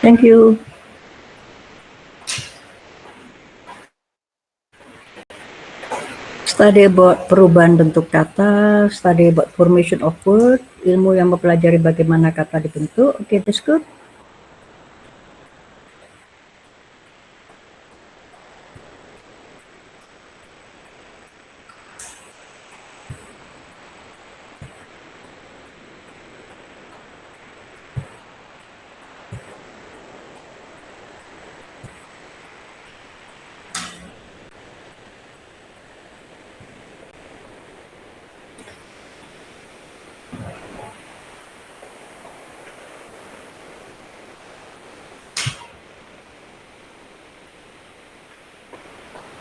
Thank you. Study about perubahan bentuk kata, study about formation of word, ilmu yang mempelajari bagaimana kata dibentuk. Okay, that's good.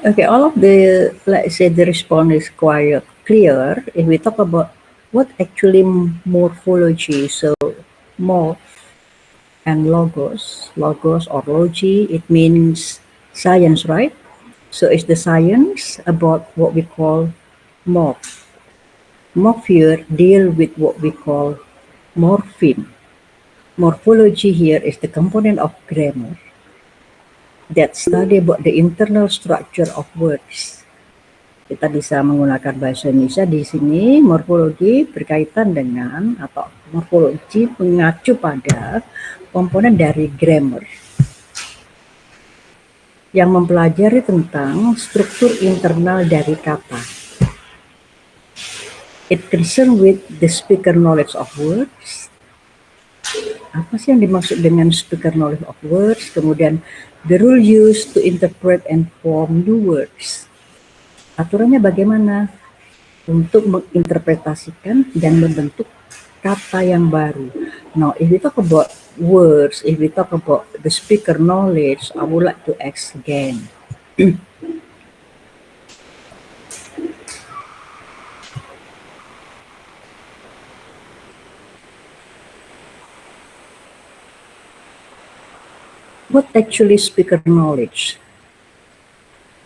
Okay, all of the, let's say the response is quite clear. If we talk about what actually morphology, so morph and logos or logi, it means science, right? So it's the science about what we call morph. Morph here deal with what we call morpheme. Morphology here is the component of grammar that study about the internal structure of words. Kita bisa menggunakan bahasa Indonesia di sini. Morfologi berkaitan dengan atau morfologi mengacu pada komponen dari grammar yang mempelajari tentang struktur internal dari kata. It concern with the speaker knowledge of words. Apa sih yang dimaksud dengan speaker knowledge of words? Kemudian the rule used to interpret and form new words. Aturannya bagaimana untuk menginterpretasikan dan membentuk kata yang baru. Now, if we talk about words, if we talk about the speaker knowledge, I would like to ask again. What actually speaker knowledge?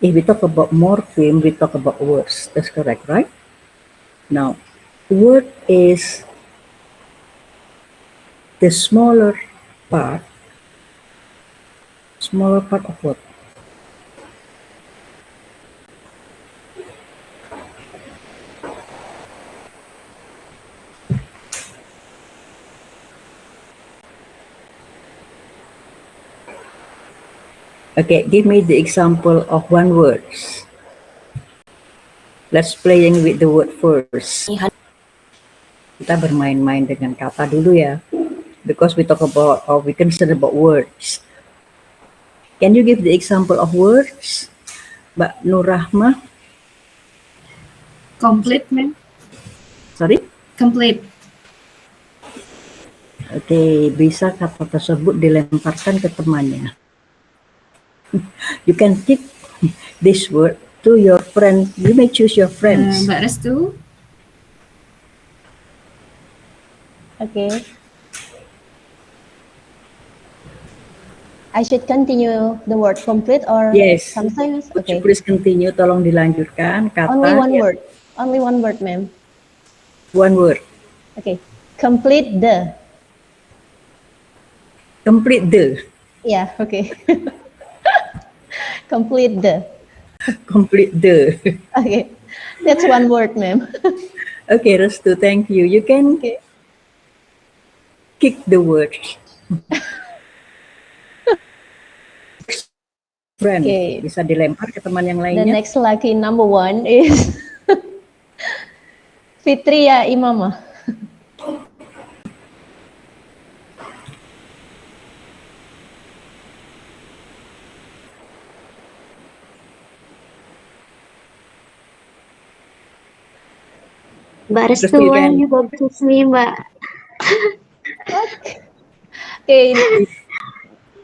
If we talk about morpheme, we talk about words. That's correct, right? Now, word is the smaller part of what? Okay, give me the example of one word. Let's playing with the word first. Kita bermain-main dengan kata dulu ya. Because we talk about, or we concern about words. Can you give the example of words? Mbak Nur Rahma? Complete, ma'am. Sorry? Complete. Oke, bisa kata tersebut dilemparkan ke temannya. You can kick this word to your friend. You may choose your friends. Mbak Restu. Okay. I should continue the word complete or Yes. sometimes? Would Okay. you please continue? Tolong dilanjutkan. Kata Only one ya. word. Only one word, ma'am. One word. Okay. Complete the. Complete the. Yeah, okay. Complete the. Complete the. Okay. That's one word, ma'am. Okay, Restu, thank you. You can Okay. kick the word. Friend, Okay. bisa dilempar ke teman yang The lainnya. next lucky number one is Fitria Imamah. Mbak Restu, when you go to me, Mbak. Okay.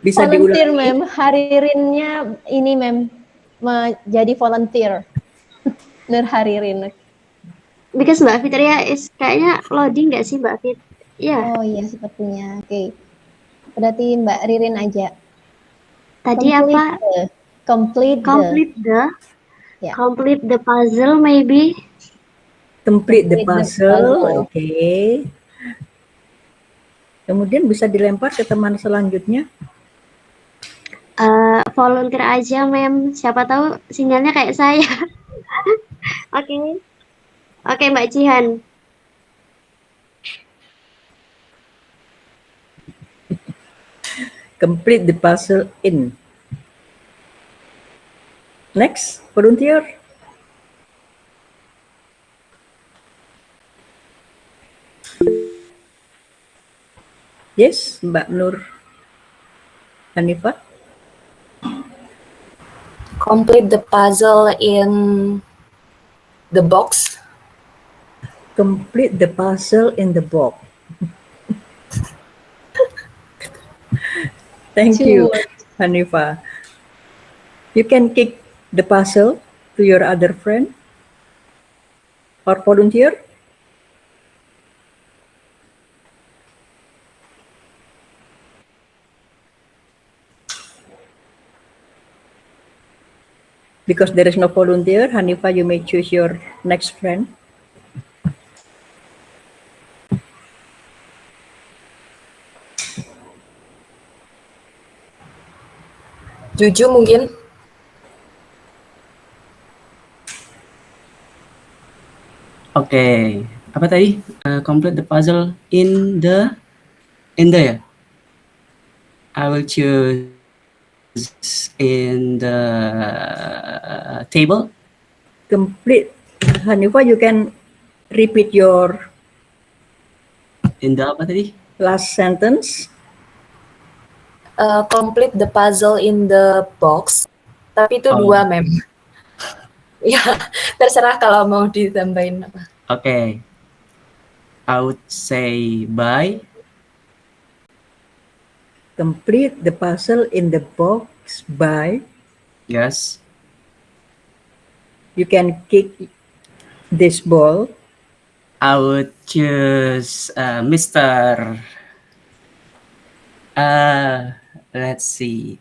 Bisa Volunteer, diulangi. ma'am. Haririnnya ini, ma'am. Jadi volunteer. Nur Haririn. Because Mbak Fitria is kayaknya loading nggak sih Mbak Fit? Iya. Oh iya, sepertinya. Oke. Berarti Mbak Ririn aja. Tadi apa? Complete Yeah. Complete the puzzle maybe. Complete the puzzle. puzzle. Oke. Kemudian bisa dilempar ke teman selanjutnya. Volunteer aja, mem. Siapa tahu sinyalnya kayak saya. Oke, oke Mbak Jihan. Complete the puzzle in. Next, volunteer. Yes, Mbak Nur Hanifah. Complete the puzzle in the box. Complete the puzzle in the box. Thank Two you, words. Hanifah. You can kick the puzzle to your other friend or volunteer. Because there is no volunteer, Hanifah, you may choose your next friend. Juju mungkin. Oke, apa tadi? Complete the puzzle in the ya. I will choose in the table. Complete. Hanifah, you can repeat your In the apa tadi? last sentence. Complete the puzzle in the box. Tapi itu Oh. 2, mem. Ya, terserah kalau mau ditambahin apa. Okay. I would say bye. Complete the puzzle in the box by. Yes. You can kick this ball. I would choose Mr. Let's see.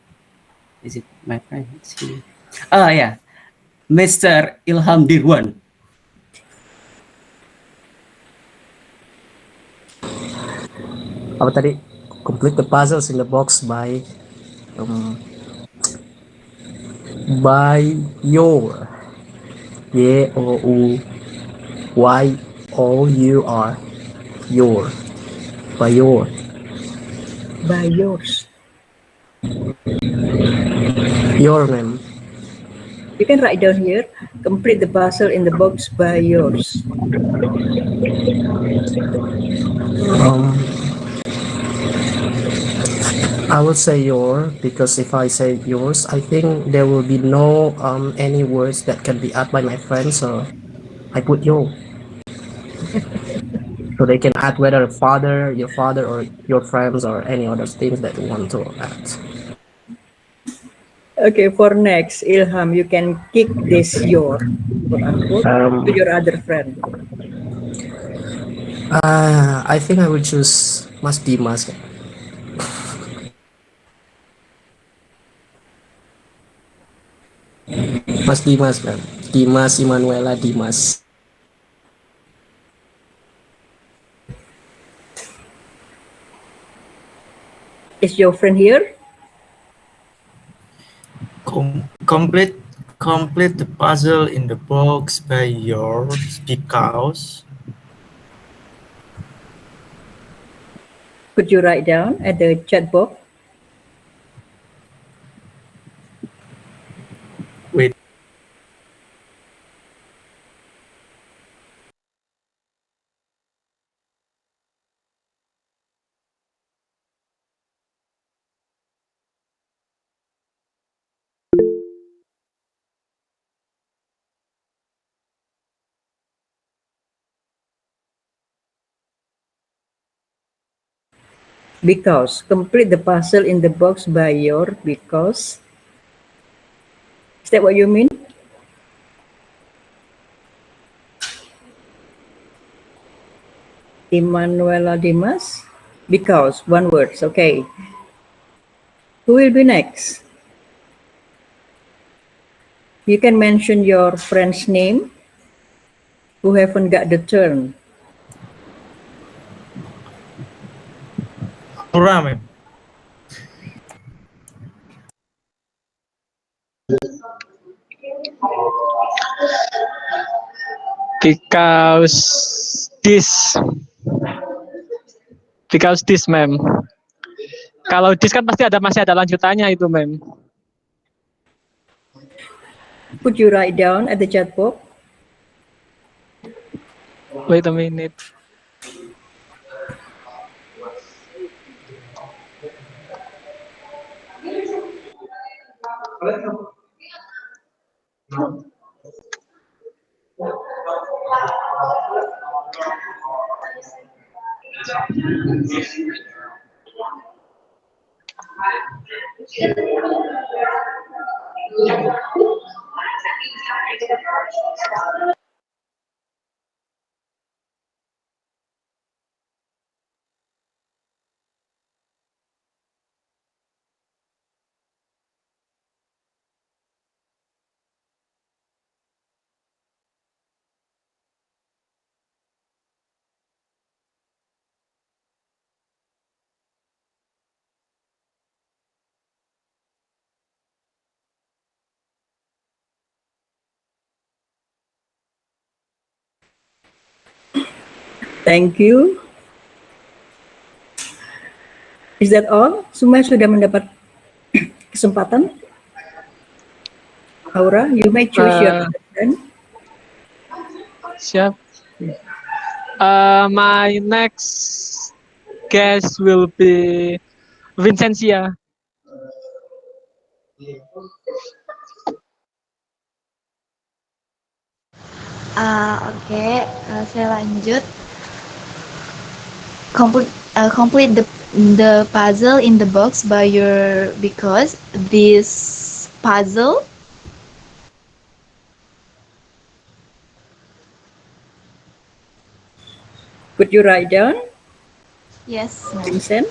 Is it my friend? Let's see. Oh yeah, Mr. Ilham Dirwan. Apa tadi? Complete the puzzles in the box by your Your your by your By yours. your name. You can write down here. Complete the puzzle in the box by yours. I would say your, because if I say yours, I think there will be no any words that can be added by my friends, so I put your. So they can add whether your father, or your friends, or any other things that you want to add. Okay, for next, Ilham, you can kick this your, quote unquote, to your other friend. I think I would choose Mas Dimas. Mas Dimas kan. Dimas Immanuela Dimas. Is your friend here? Complete the puzzle in the box by yours because. Could you write down at the chat box? Wait. Because. Complete the puzzle in the box by your because. Is that what you mean? Immanuela Dimas? Because. One word. Okay. Who will be next? You can mention your friend's name who haven't got the turn. Aura, ma'am. Because this ma'am. Kalau this kan pasti masih ada lanjutannya itu ma'am. Could you write down at the chat box? Wait a minute. Thank you. Is that all? Semua sudah mendapat kesempatan? Aura, you may choose your friend. Siap. My next guest will be Vincentia. Oke, saya lanjut. Complete the puzzle in the box by your because this puzzle Could you write down, yes ma'am. Vincent?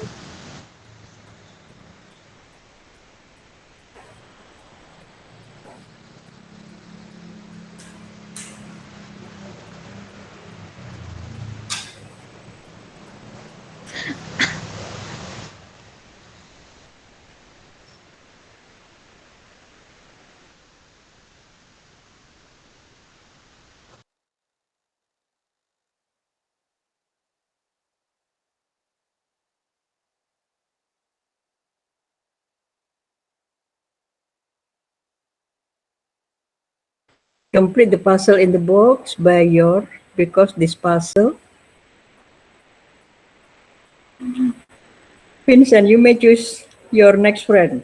Complete the puzzle in the box by your because this puzzle. Vincent, you may choose your next friend.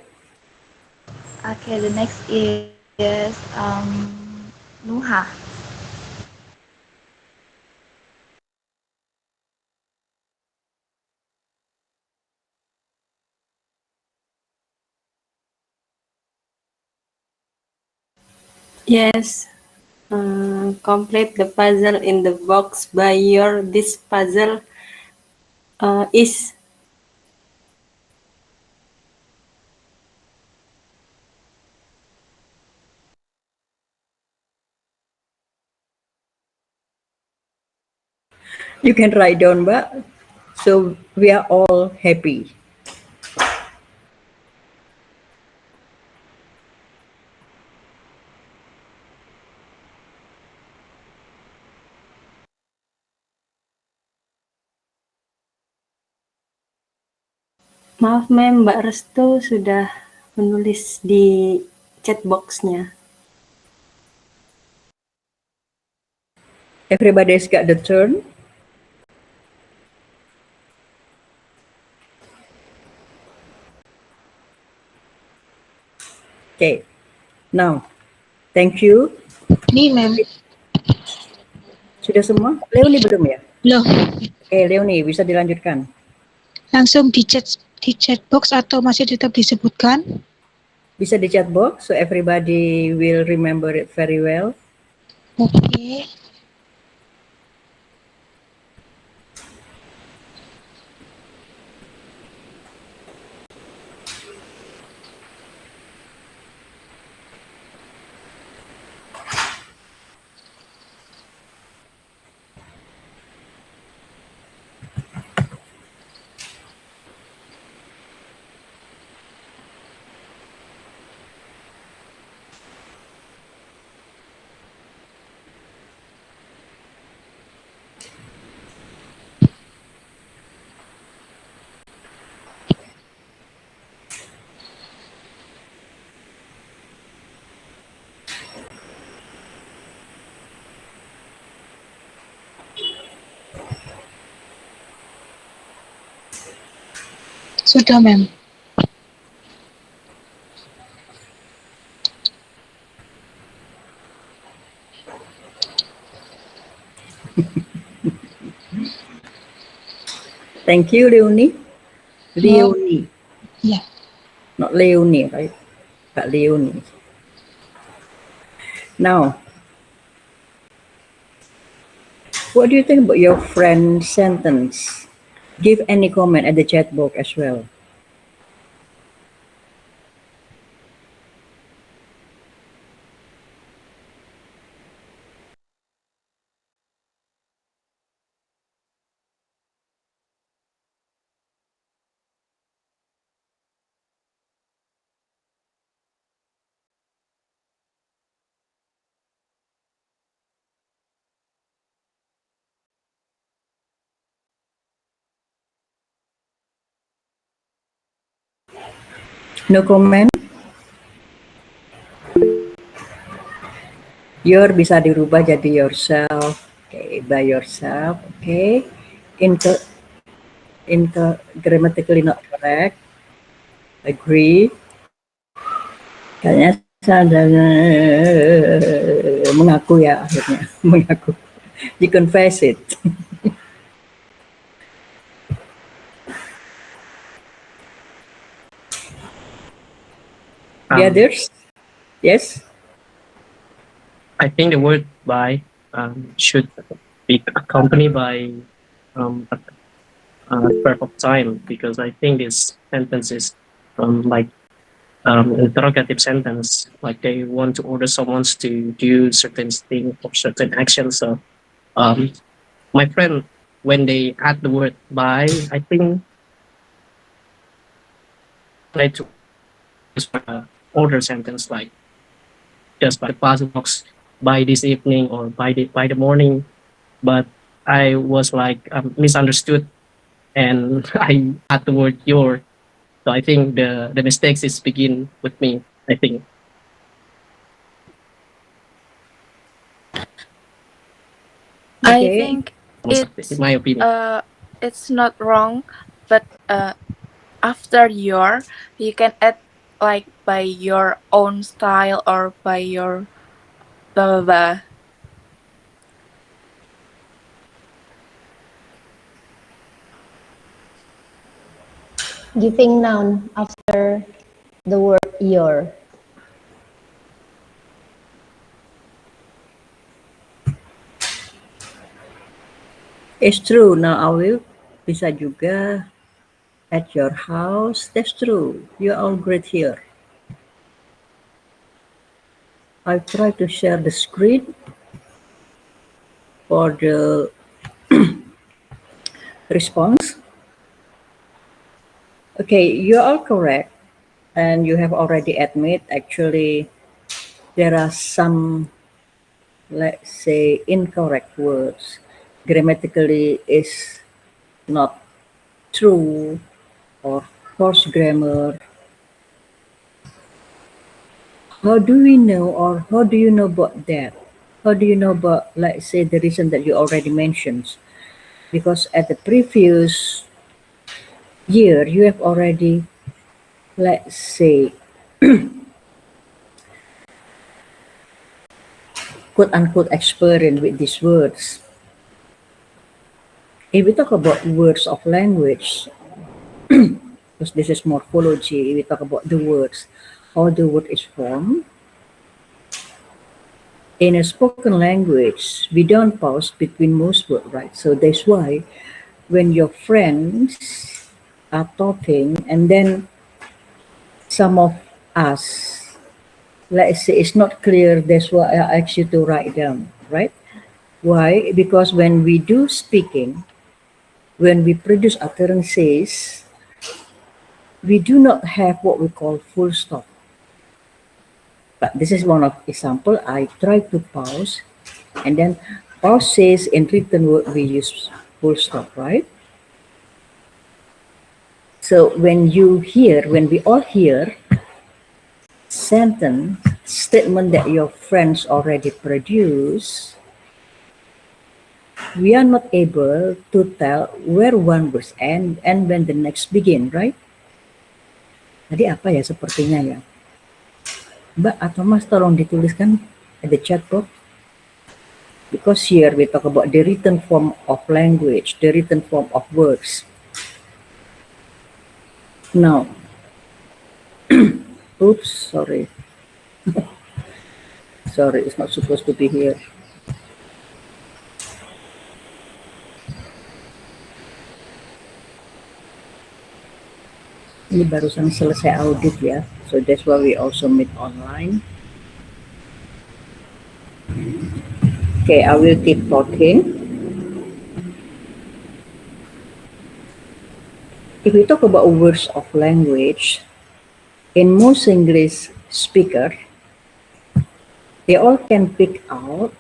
Okay, the next is Nuha. Yes. Complete the puzzle in the box by your this puzzle is. You can write down, Mbak. So we are all happy. Maaf Mem, Mbak Restu sudah menulis di chat box-nya. Everybody's got the turn. Okay. Now, thank you. Nih, Mem. Sudah semua? Leonie belum ya? Loh, Oke, Leonie bisa dilanjutkan. langsung di chat box atau masih tetap disebutkan? Bisa di chat box, so everybody will remember it very well. Oke. Sudah, ma'am. Thank you, Leonie. Leonie, Yeah. not Leonie, right? But Leonie. Now, what do you think about your friend's sentence? Give any comment at the chat box as well. No comment? Your bisa dirubah jadi yourself. Okay, by yourself. Okay. Inter, grammatically not correct. Agree. Kayaknya saya mengaku ya akhirnya. Mengaku. You confess it. The others? Yes? I think the word by should be accompanied by a verb of time, because I think this sentence is like interrogative sentence, like they want to order someone to do certain thing or certain action. So my friend, when they add the word by, I think try to order sentence, like just by the puzzle box by this evening or by the morning. But I was like misunderstood, and I add the word your. So I think the mistakes is begin with me, I think. I Okay. think In my opinion. it's not wrong, but after your, you can add like by your own style or by your blah blah blah. Giving noun after the word your. It's true. Now I will bisa juga at your house. That's true. You're all great here. I try to share the screen for the response. Okay, you're all correct. And you have already admit actually there are some, let's say, incorrect words. Grammatically is not true or false grammar. How do we know, or how do you know about that? How do you know about, let's say, the reason that you already mentioned? Because at the previous year, you have already, let's say, quote unquote, experience with these words. If we talk about words of language, because this is morphology, we talk about the words, how the word is formed. In a spoken language, we don't pause between most words, right? So that's why when your friends are talking and then some of us, let's say it's not clear, that's why I ask you to write down, right? Why? Because when we do speaking, when we produce utterances, we do not have what we call full stop. But this is one of example. I try to pause, and then pause says in written word we use full stop, right? So when you hear, when we all hear sentence statement that your friends already produce, we are not able to tell where one was end and when the next begin, right? Tadi apa ya sepertinya ya? Mbak atau Mas tolong dituliskan at the chat box. Because here we talk about the written form of language, the written form of words. Now, oops, sorry. Sorry, it's not supposed to be here. Ini barusan selesai audit ya, so that's why we also meet online. Okay, I will keep talking. If we talk about words of language, in most English speaker, they all can pick out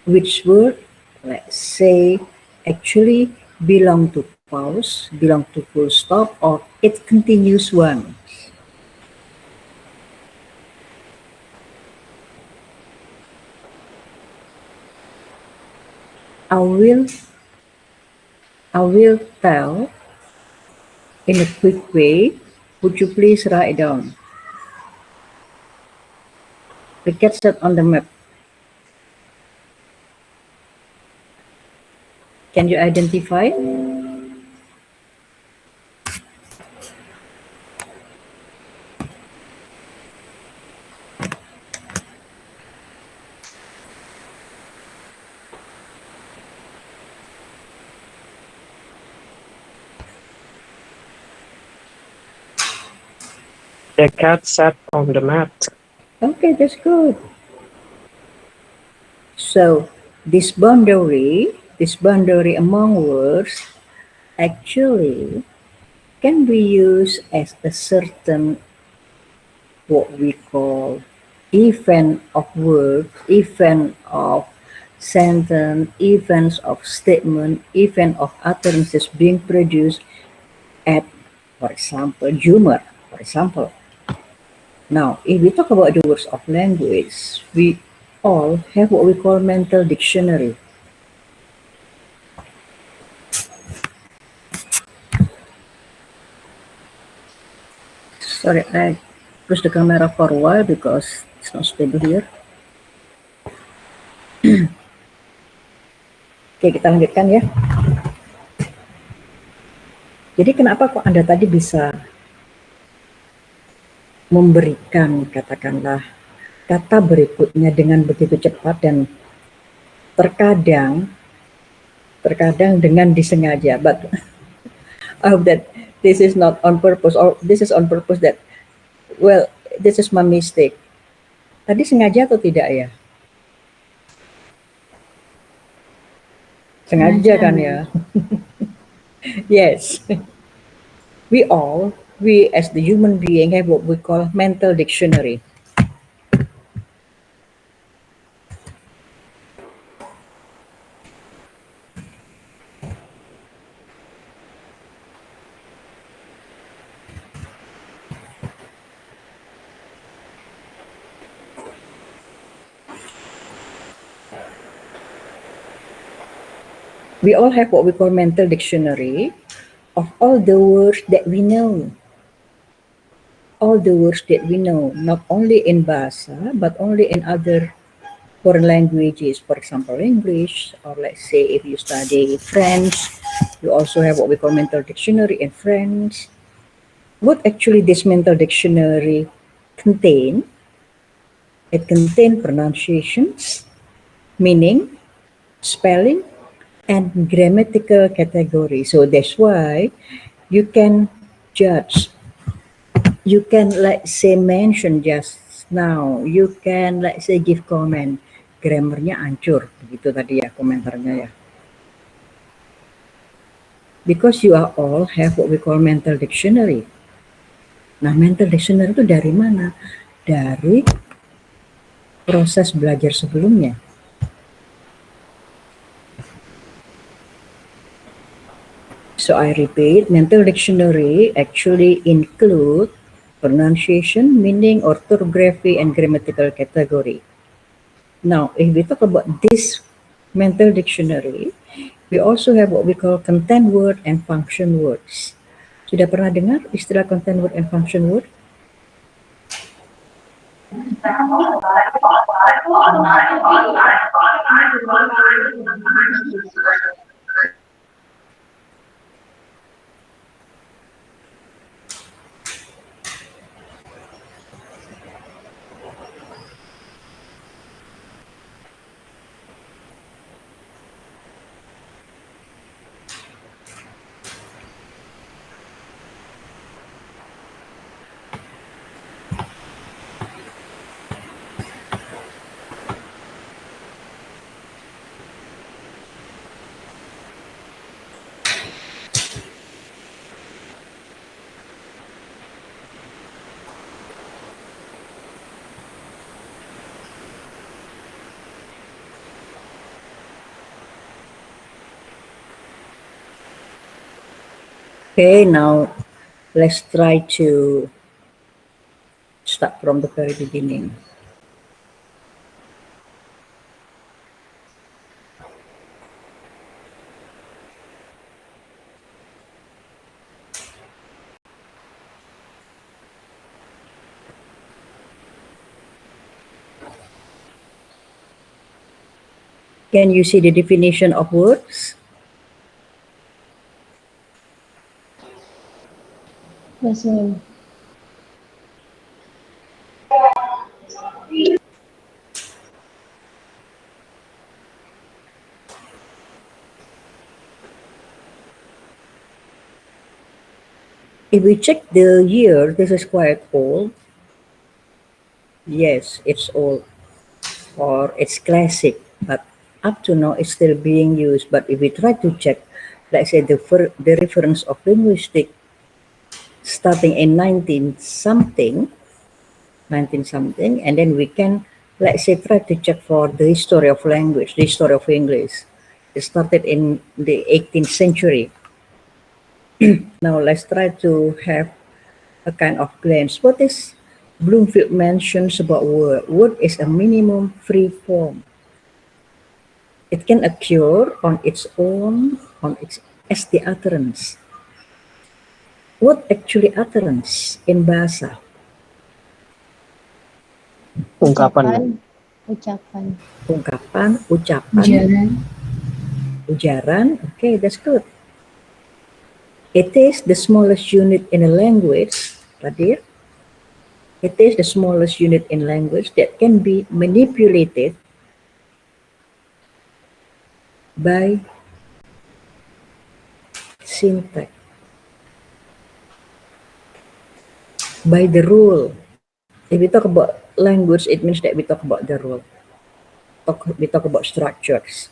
which word, let's say, actually belong to pause, belong to full stop, or it continues one. I will tell in a quick way. Would you please write down? We get set on the map. Can you identify? The cat sat on the mat. Okay, that's good. So this boundary among words actually can be used as a certain what we call event of word, event of sentence, events of statement, event of utterances being produced at, for example, humor, for example. Now, if we talk about the words of language, we all have what we call mental dictionary. Sorry, I push the camera for a while because it's not stable here. Oke, kita lanjutkan ya. Jadi kenapa kok Anda tadi bisa memberikan, katakanlah, kata berikutnya dengan begitu cepat dan terkadang dengan disengaja, but I hope that this is not on purpose or this is on purpose that, well, this is my mistake. Tadi sengaja atau tidak ya? Sengaja kan ya? Yes. We as the human being have what we call mental dictionary. We all have what we call mental dictionary of all the words that we know. All the words that we know, not only in Bahasa, but only in other foreign languages, for example, English, or let's say if you study French, you also have what we call mental dictionary in French. What actually this mental dictionary contain? It contains pronunciations, meaning, spelling, and grammatical category. So that's why you can judge. You can, let's say, mention just now. You can, let's say, give comment. Grammarnya hancur, begitu tadi ya komentarnya ya. Because you are all have what we call mental dictionary. Nah, mental dictionary itu dari mana? Dari proses belajar sebelumnya. So I repeat, mental dictionary actually include pronunciation, meaning, orthography, and grammatical category. Now, if we talk about this mental dictionary, we also have what we call content word and function words. Sudah pernah dengar istilah content word and function word? Okay, now let's try to start from the very beginning. Can you see the definition of words? Yes, ma'am. If we check the year, this is quite old. Yes, it's old or it's classic, but up to now it's still being used. But if we try to check, let's say the reference of linguistic starting in 19 something, and then we can, let's say, try to check for the history of language, the history of English. It started in the 18th century. Now let's try to have a kind of glance. What is Bloomfield mentions about word? Word is a minimum free form. It can occur on its own, as the utterance. What actually utterance in bahasa? Ungkapan. Ucapan. Ungkapan, ucapan, Ujaran. ujaran. Okay, that's good. It is the smallest unit in a language, Radir. It is the smallest unit in language that can be manipulated by syntax, by the rule. If we talk about language, it means that we talk about the rule. We talk about structures.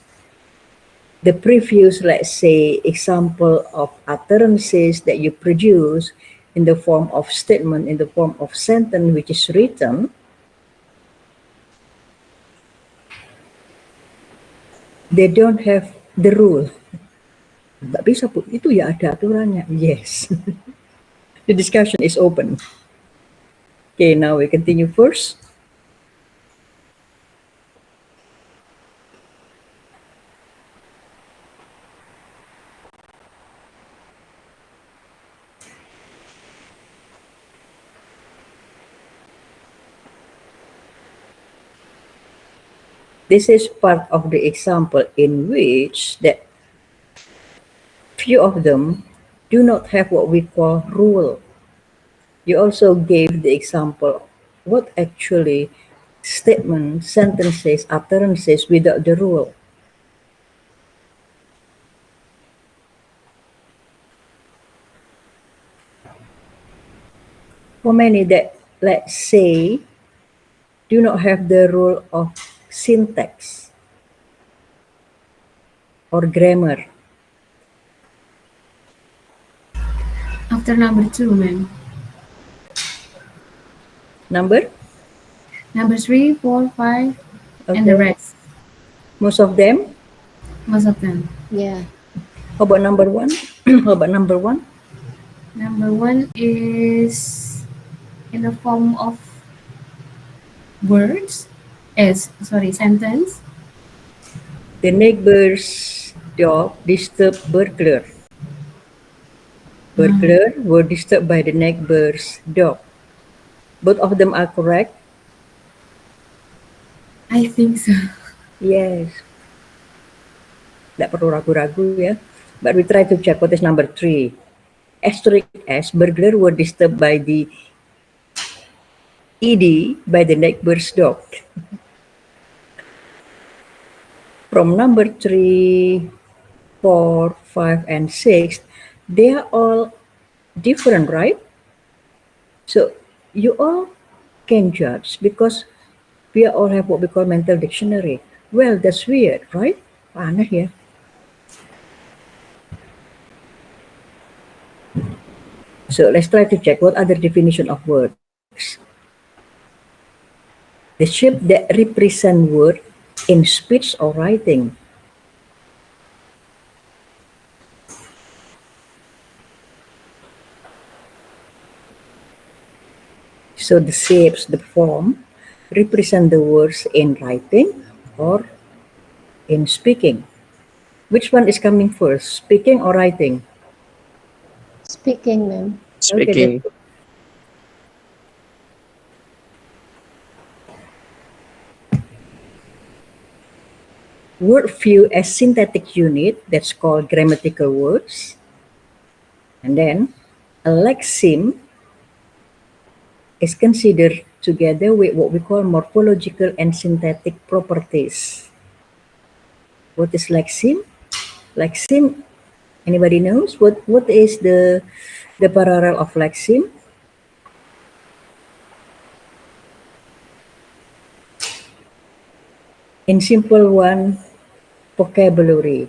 The previous, let's say, example of utterances that you produce in the form of statement, in the form of sentence which is written, they don't have the rule. Nggak bisa, Bu. Itu ya ada aturannya. Yes. The discussion is open. Okay, now we continue first. This is part of the example in which that few of them do not have what we call rule. You also gave the example what actually statements, sentences, utterances without the rule. How many that, let's say, do not have the rule of syntax or grammar? After number 2, ma'am. Number? Number 3, 4, 5, and the Okay. rest. Most of them? Most of them. Yeah. How about number 1? How about number 1? Number 1 is in the form of words. Sentence. The neighbor's dog disturbed burglar. Burglar were disturbed by the neighbor's dog. Both of them are correct. I think so. Yes. Tidak perlu ragu-ragu ya. But we try to check what is number 3. Asterisk S, burglar were disturbed by the ED by the neighbor's dog. From number 3, 4, 5, and 6, they are all different, right? So you all can judge because we all have what we call mental dictionary. Well, that's weird, right? Aneh ya. So let's try to check what other definition of words. The shape that represent word in speech or writing. So the shapes, the form, represent the words in writing or in speaking. Which one is coming first, speaking or writing? Speaking, ma'am. Okay, that's Speaking. good. Word view as syntactic unit, that's called grammatical words. And then a lexeme is considered together with what we call morphological and syntactic properties. What is lexeme? Lexeme, anybody knows? What is the parallel of lexeme? In simple one, vocabulary.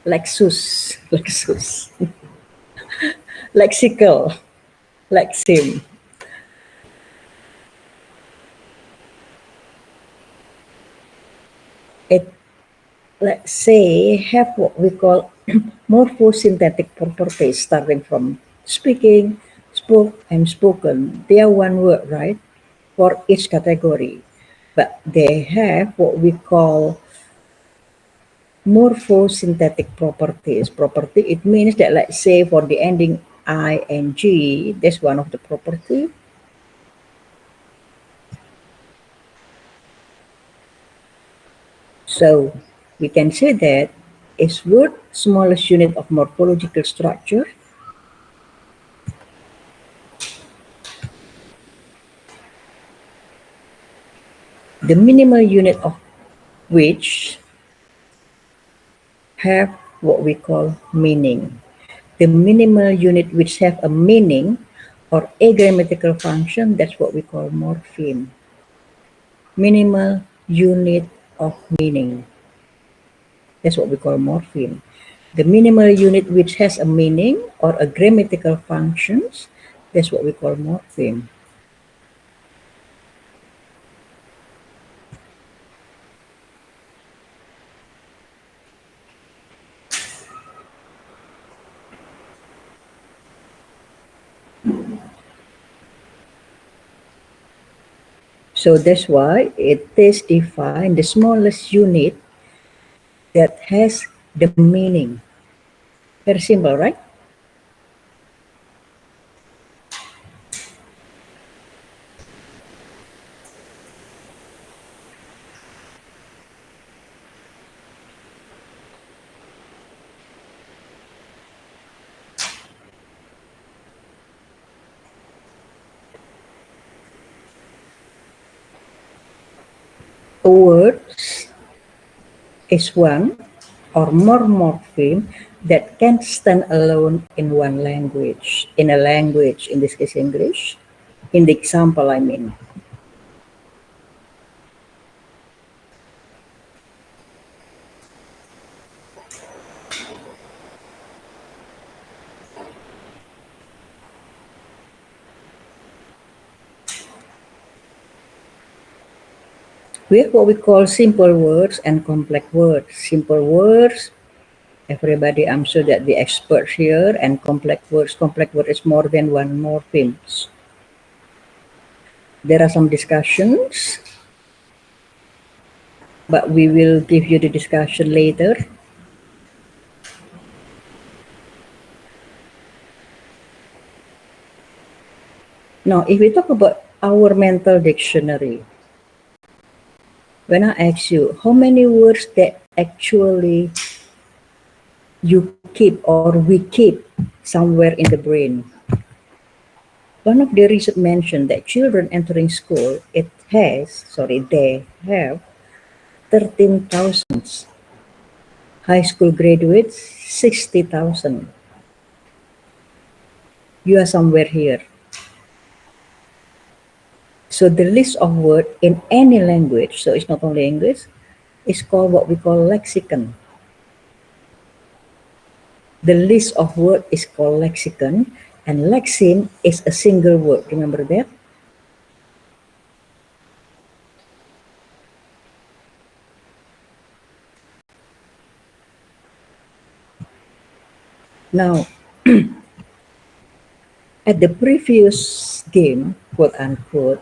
Lexus, lexus. Lexical, lexeme. It, let's say, have what we call morphosynthetic properties starting from speaking, spoke, and spoken. They are one word, right, for each category. But they have what we call morphosynthetic properties. Property, it means that, let's say, for the ending ing, that's one of the property. So we can say that is word smallest unit of morphological structure. The minimal unit of which have what we call meaning. The minimal unit which have a meaning or a grammatical function, that's what we call morpheme. Minimal unit of meaning. That's what we call morpheme. The minimal unit which has a meaning or a grammatical functions, that's what we call morpheme. So that's why it is defined the smallest unit that has the meaning. Very simple, right? A word is one or more morpheme that can stand alone in one language. In a language, in this case English. In the example, I mean. We have what we call simple words and complex words. Simple words, everybody, I'm sure that the experts here, and complex word is more than one morphemes. There are some discussions, but we will give you the discussion later. Now, if we talk about our mental dictionary, when I ask you how many words that actually you keep or we keep somewhere in the brain. One of the research mentioned that children entering school, they have 13,000. High school graduates, 60,000. You are somewhere here. So the list of words in any language, so it's not only English, is called what we call lexicon. The list of words is called lexicon, and lexeme is a single word. Remember that? Now, at the previous game, quote unquote,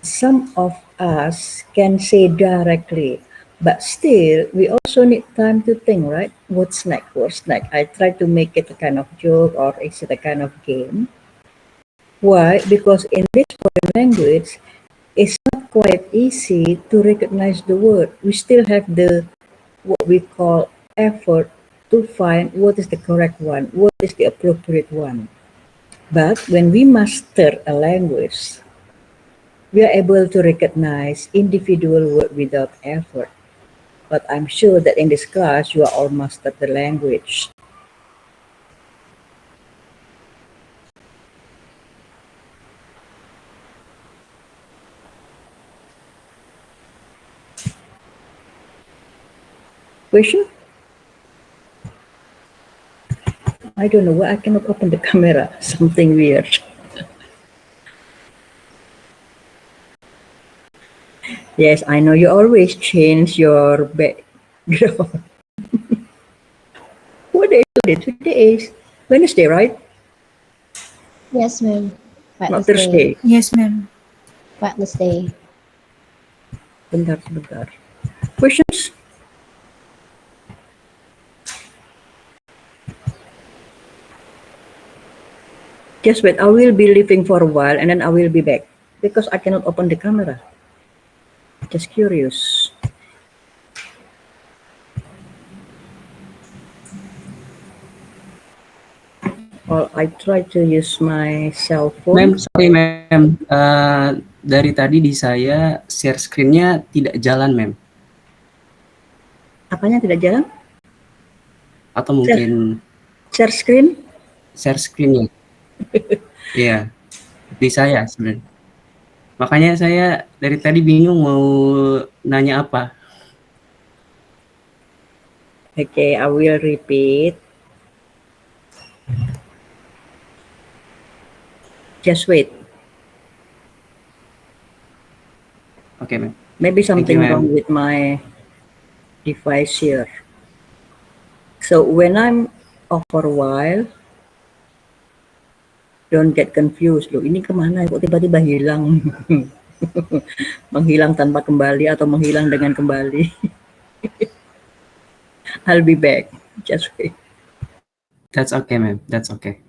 some of us can say directly, but still, we also need time to think, right? What's next? What's next? I try to make it a kind of joke or is it a kind of game? Why? Because in this foreign language, it's not quite easy to recognize the word. We still have the what we call effort to find what is the correct one, what is the appropriate one. But when we master a language, we are able to recognize individual word without effort. But I'm sure that in this class, you are all mastered the language. Question? I don't know why I cannot open the camera. Something weird. Yes, I know you always change your background. What day is today? Today is Wednesday, right? Yes, ma'am. Not Wednesday. Thursday. Yes, ma'am. Wednesday. Bentar, sebentar. Questions? Just wait, I will be leaving for a while and then I will be back because I cannot open the camera. Just curious. Or I try to use my cell phone. Ma'am, sorry ma'am. Dari tadi di saya share screen-nya tidak jalan, ma'am. Apanya tidak jalan? Atau mungkin share screen? Share screen-nya. Iya, di saya sebenarnya. Makanya saya dari tadi bingung mau nanya apa. Okay, I will repeat. Just wait. Okay, ma'am. Maybe Thank you, something wrong ma'am. with my device here. So when I'm off for a while, don't get confused. Loh, ini kemana? Kok tiba-tiba hilang? Menghilang tanpa kembali atau menghilang dengan kembali? I'll be back. Just wait. That's okay, ma'am. That's okay.